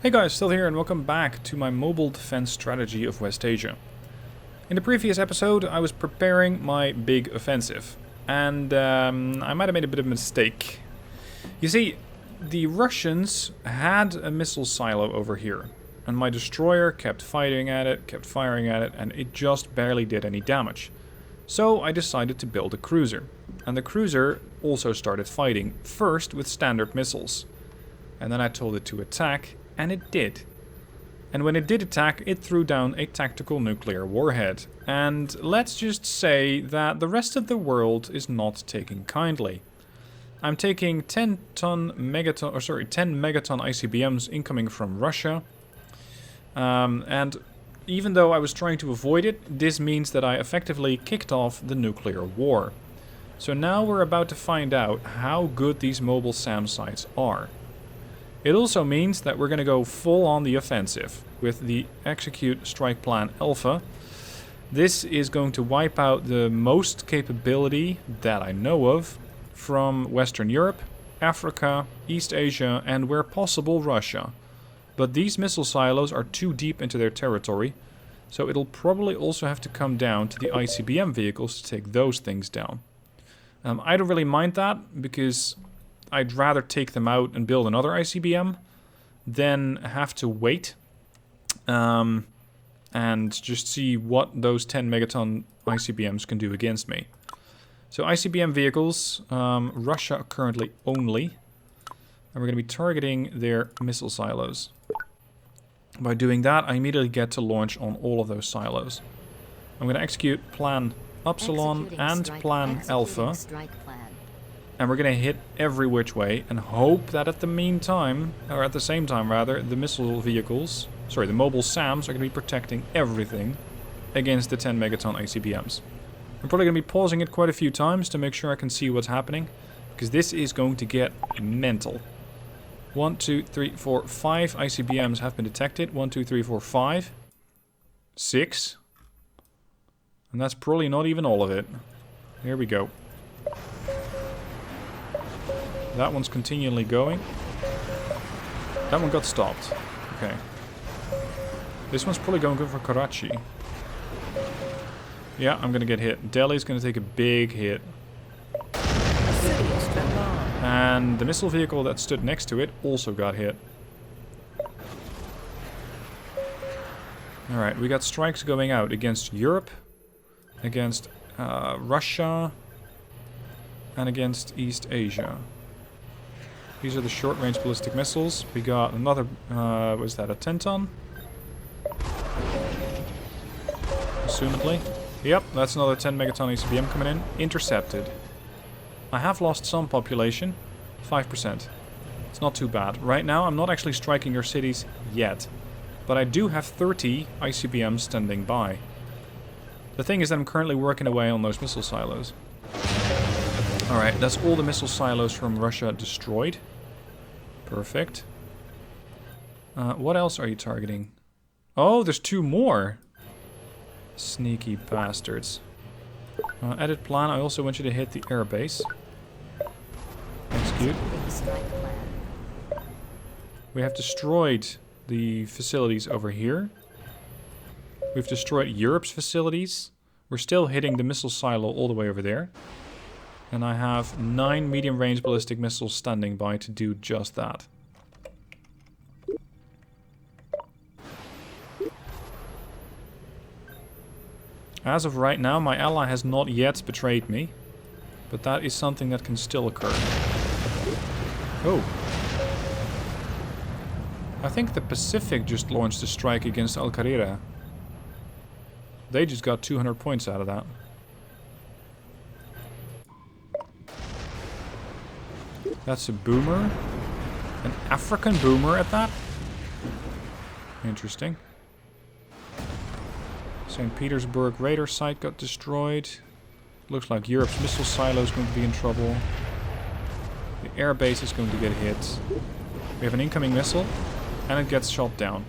Hey guys, still here and welcome back to my mobile defense strategy of West Asia. In the previous episode I was preparing my big offensive and I might have made a bit of a mistake. You see, the Russians had a missile silo over here and my destroyer kept fighting at it, kept firing at it, and it just barely did any damage. So I decided to build a cruiser, and the cruiser also started fighting, first with standard missiles. And then I told it to attack, and it did. And when it did attack, it threw down a tactical nuclear warhead. And let's just say that the rest of the world is not taking kindly. I'm taking 10 megaton ICBMs incoming from Russia. And even though I was trying to avoid it, this means that I effectively kicked off the nuclear war. So now we're about to find out how good these mobile SAM sites are. It also means that we're going to go full on the offensive with the Execute Strike Plan Alpha. This is going to wipe out the most capability that I know of from Western Europe, Africa, East Asia, and where possible Russia. But these missile silos are too deep into their territory, so it'll probably also have to come down to the ICBM vehicles to take those things down. I don't really mind that, because I'd rather take them out and build another ICBM than have to wait and just see what those 10 megaton ICBMs can do against me. So ICBM vehicles, Russia currently only, and we're going to be targeting their missile silos. By doing that, I immediately get to launch on all of those silos. I'm going to execute Plan Upsilon and Plan Alpha. And we're going to hit every which way and hope that at the same time, the missile vehicles, the mobile SAMs are going to be protecting everything against the 10 megaton ICBMs. I'm probably going to be pausing it quite a few times to make sure I can see what's happening, because this is going to get mental. 1, 2, 3, 4, 5 ICBMs have been detected. 1, 2, 3, 4, 5. 6. And that's probably not even all of it. Here we go. That one's continually going. That one got stopped. Okay. This one's probably going good for Karachi. Yeah, I'm gonna get hit. Delhi's gonna take a big hit. And the missile vehicle that stood next to it also got hit. Alright, we got strikes going out against Europe, against Russia, and against East Asia. These are the short-range ballistic missiles. We got another, was that a 10-ton? Assumedly. Yep, that's another 10 megaton ICBM coming in. Intercepted. I have lost some population. 5%. It's not too bad. Right now, I'm not actually striking your cities yet. But I do have 30 ICBMs standing by. The thing is that I'm currently working away on those missile silos. Alright, that's all the missile silos from Russia destroyed. Perfect. What else are you targeting? Oh, there's 2 more. Sneaky bastards. Edit plan, I also want you to hit the airbase. Execute. We have destroyed the facilities over here. We've destroyed Europe's facilities. We're still hitting the missile silo all the way over there. And I have 9 medium-range ballistic missiles standing by to do just that. As of right now, my ally has not yet betrayed me. But that is something that can still occur. Oh. I think the Pacific just launched a strike against Al Qaeda. They just got 200 points out of that. That's a boomer. An African boomer at that? Interesting. St. Petersburg radar site got destroyed. Looks like Europe's missile silo is going to be in trouble. The air base is going to get hit. We have an incoming missile, and it gets shot down.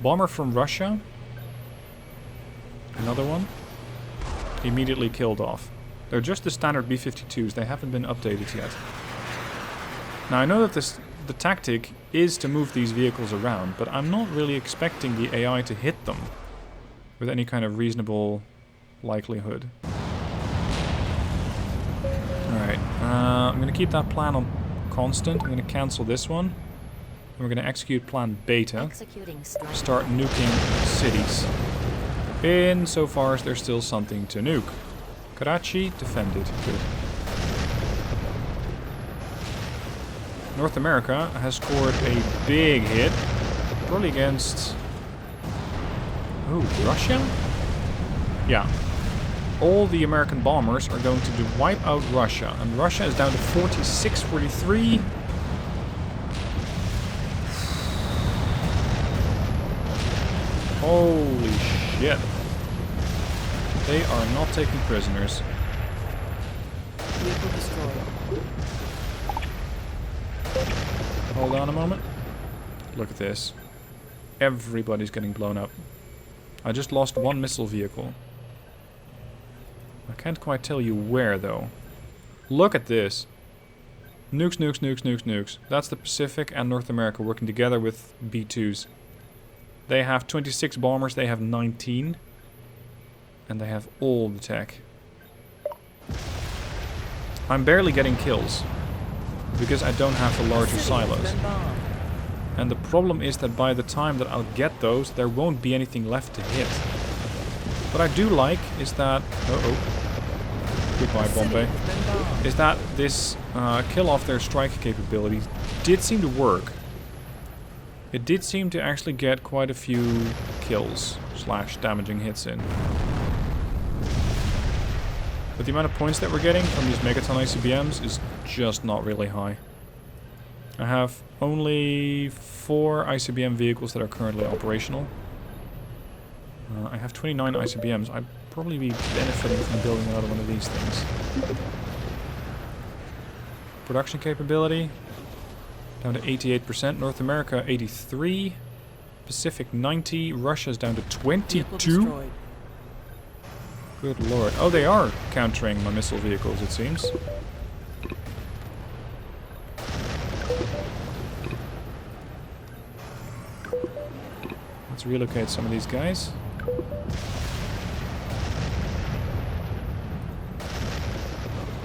Bomber from Russia. Another one. Immediately killed off. They're just the standard B-52s. They haven't been updated yet. Now I know that the tactic is to move these vehicles around, but I'm not really expecting the AI to hit them with any kind of reasonable likelihood. Alright, I'm going to keep that plan on constant. I'm going to cancel this one. And we're going to execute plan beta. Start nuking cities. Insofar as there's still something to nuke. Karachi defended. Good. North America has scored a big hit. Probably against... oh, Russia? Yeah. All the American bombers are going to wipe out Russia. And Russia is down to 46, 43. Holy shit. They are not taking prisoners. Vehicle destroyed. Hold on a moment. Look at this. Everybody's getting blown up. I just lost one missile vehicle. I can't quite tell you where, though. Look at this. Nukes, nukes, nukes, nukes, nukes. That's the Pacific and North America working together with B-2s. They have 26 bombers, they have 19. And they have all the tech. I'm barely getting kills. Because I don't have the larger silos. And the problem is that by the time that I'll get those, there won't be anything left to hit. What I do like is that... goodbye, Bombay. Is that this kill off their strike capability did seem to work. It did seem to actually get quite a few kills / damaging hits in. But the amount of points that we're getting from these Megaton ICBMs is just not really high. I have only 4 ICBM vehicles that are currently operational. I have 29 ICBMs. I'd probably be benefiting from building another one of these things. Production capability down to 88%. North America 83%. Pacific 90%. Russia's down to 22%. Good lord. Oh, they are countering my missile vehicles, it seems. Let's relocate some of these guys.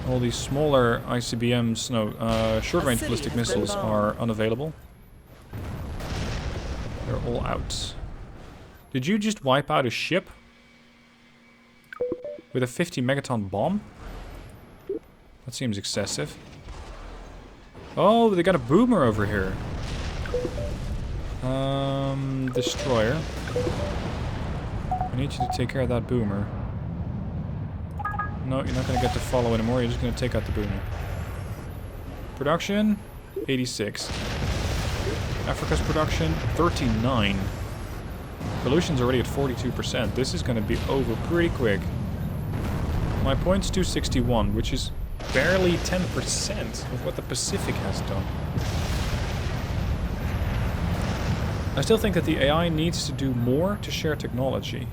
All these smaller ICBMs, no, short-range ballistic missiles are unavailable. They're all out. Did you just wipe out a ship? With a 50 megaton bomb? That seems excessive. Oh, they got a boomer over here. Destroyer. I need you to take care of that boomer. No, you're not going to get to follow anymore. You're just going to take out the boomer. Production, 86. Africa's production, 39. Pollution's already at 42%. This is going to be over pretty quick. My point's 261, which is barely 10% of what the Pacific has done. I still think that the AI needs to do more to share technology.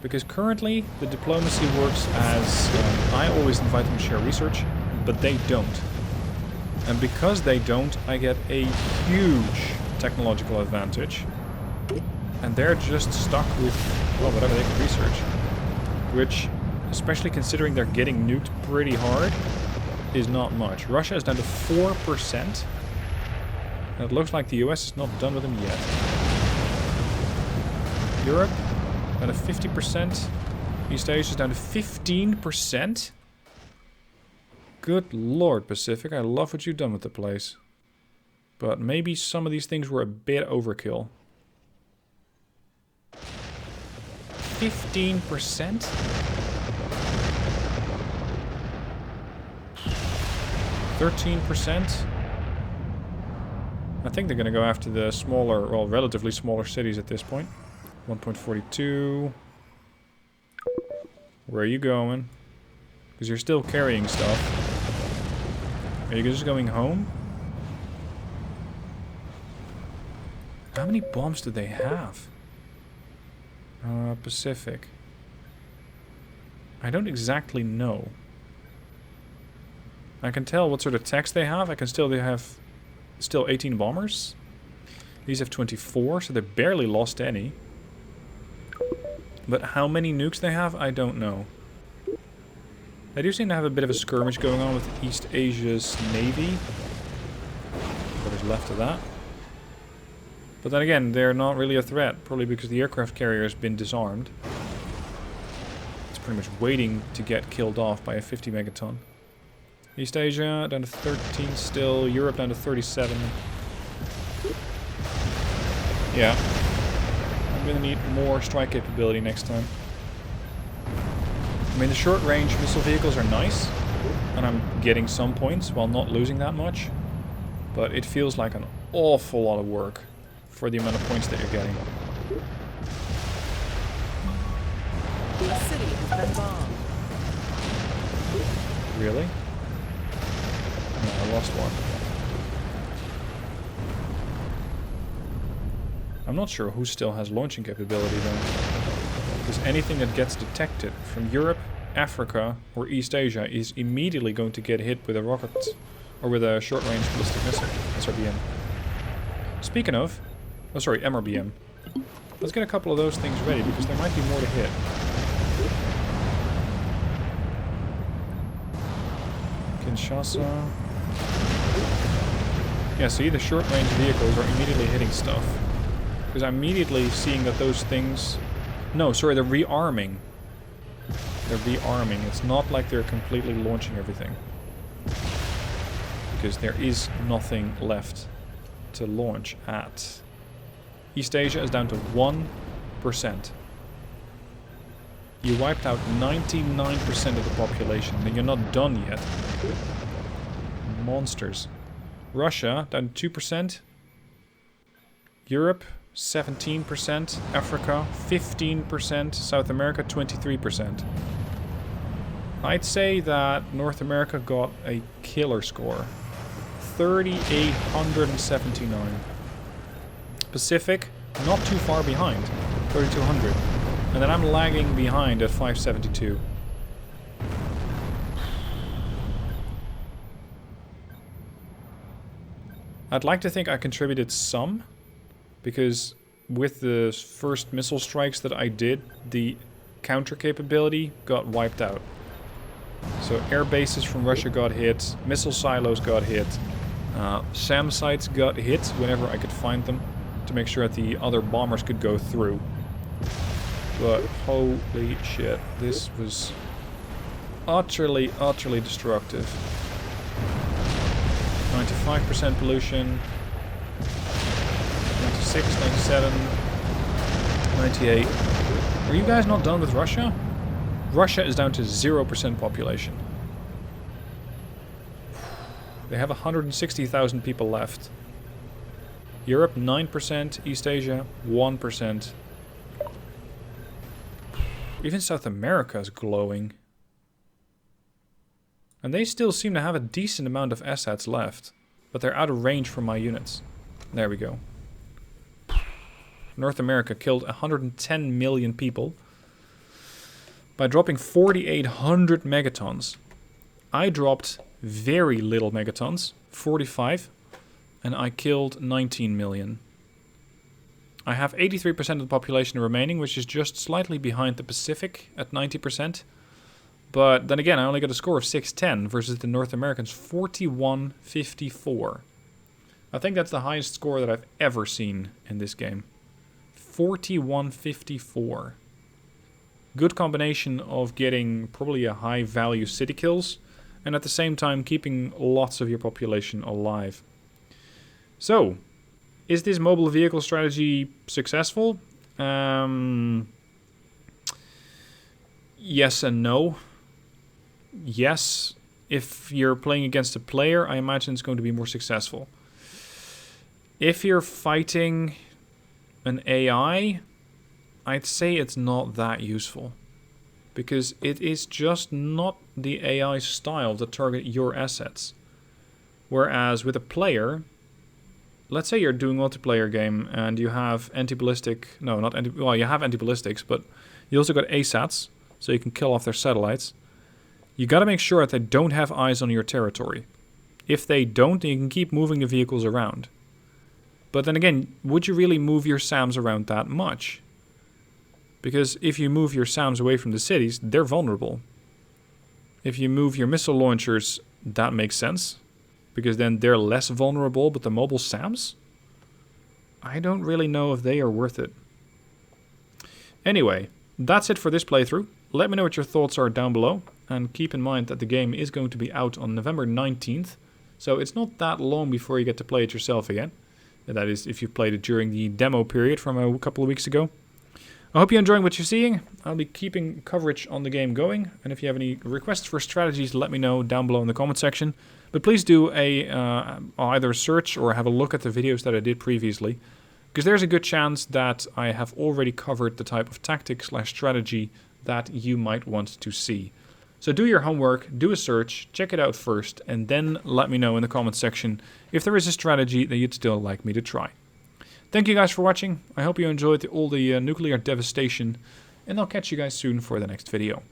Because currently, the diplomacy works as I always invite them to share research, but they don't. And because they don't, I get a huge technological advantage. And they're just stuck with, well, whatever they can research. Which, especially considering they're getting nuked pretty hard, is not much. Russia is down to 4%. And it looks like the US is not done with them yet. Europe, down to 50%. East Asia is down to 15%. Good lord, Pacific. I love what you've done with the place. But maybe some of these things were a bit overkill. 15%? 13%? I think they're going to go after the smaller, well, relatively smaller cities at this point. 1.42. Where are you going? Because you're still carrying stuff. Are you just going home? How many bombs do they have? Pacific. I don't exactly know. I can tell what sort of text they have. I can still have still 18 bombers. These have 24, so they barely lost any. But how many nukes they have, I don't know. They do seem to have a bit of a skirmish going on with East Asia's navy. What is left of that. But then again, they're not really a threat, probably because the aircraft carrier has been disarmed. It's pretty much waiting to get killed off by a 50 megaton. East Asia down to 13 still, Europe down to 37. Yeah. I'm gonna need more strike capability next time. I mean, the short-range missile vehicles are nice, and I'm getting some points while not losing that much. But it feels like an awful lot of work for the amount of points that you're getting. The city has been bombed. Really? No, I lost one. I'm not sure who still has launching capability though. Because anything that gets detected from Europe, Africa, or East Asia is immediately going to get hit with a rocket or with a short-range ballistic missile, SRBM. Speaking of, oh sorry, MRBM. Let's get a couple of those things ready because there might be more to hit. Kinshasa. Yeah, see, the short-range vehicles are immediately hitting stuff. Because I'm immediately seeing that those things... No, sorry, they're rearming. They're rearming. It's not like they're completely launching everything. Because there is nothing left to launch at. East Asia is down to 1%. You wiped out 99% of the population, and you're not done yet. Monsters. Russia, down to 2%. Europe, 17%. Africa, 15%. South America, 23%. I'd say that North America got a killer score. 3,879. Pacific, not too far behind. 3,200. And then I'm lagging behind at 572. I'd like to think I contributed some, because with the first missile strikes that I did, the counter capability got wiped out. So air bases from Russia got hit, missile silos got hit, SAM sites got hit whenever I could find them, to make sure that the other bombers could go through. But holy shit, this was utterly, utterly destructive. 95% pollution, 96, 97, 98. Are you guys not done with Russia? Russia is down to 0% population. They have 160,000 people left. Europe 9%, East Asia 1%. Even South America is glowing. And they still seem to have a decent amount of assets left. But they're out of range for my units. There we go. North America killed 110 million people by dropping 4,800 megatons. I dropped very little megatons, 45, and I killed 19 million. I have 83% of the population remaining, which is just slightly behind the Pacific at 90%. But then again, I only got a score of 610 versus the North Americans 4154. I think that's the highest score that I've ever seen in this game. 4154. Good combination of getting probably a high value city kills and at the same time keeping lots of your population alive. So, is this mobile vehicle strategy successful? Yes and no. Yes, if you're playing against a player, I imagine it's going to be more successful. If you're fighting an AI, I'd say it's not that useful. Because it is just not the AI style to target your assets. Whereas with a player, let's say you're doing a multiplayer game and you have anti-ballistic... No, not anti... Well, you have anti-ballistics, but you also got ASATs, so you can kill off their satellites. You gotta make sure that they don't have eyes on your territory. If they don't, then you can keep moving the vehicles around. But then again, would you really move your SAMs around that much? Because if you move your SAMs away from the cities, they're vulnerable. If you move your missile launchers, that makes sense. Because then they're less vulnerable, but the mobile SAMs? I don't really know if they are worth it. Anyway, that's it for this playthrough. Let me know what your thoughts are down below. And keep in mind that the game is going to be out on November 19th. So it's not that long before you get to play it yourself again. That is, if you played it during the demo period from a couple of weeks ago. I hope you're enjoying what you're seeing. I'll be keeping coverage on the game going. And if you have any requests for strategies, let me know down below in the comment section. But please do either search or have a look at the videos that I did previously. Because there's a good chance that I have already covered the type of tactic/strategy that you might want to see. So do your homework, do a search, check it out first, and then let me know in the comment section if there is a strategy that you'd still like me to try. Thank you guys for watching. I hope you enjoyed all the nuclear devastation, and I'll catch you guys soon for the next video.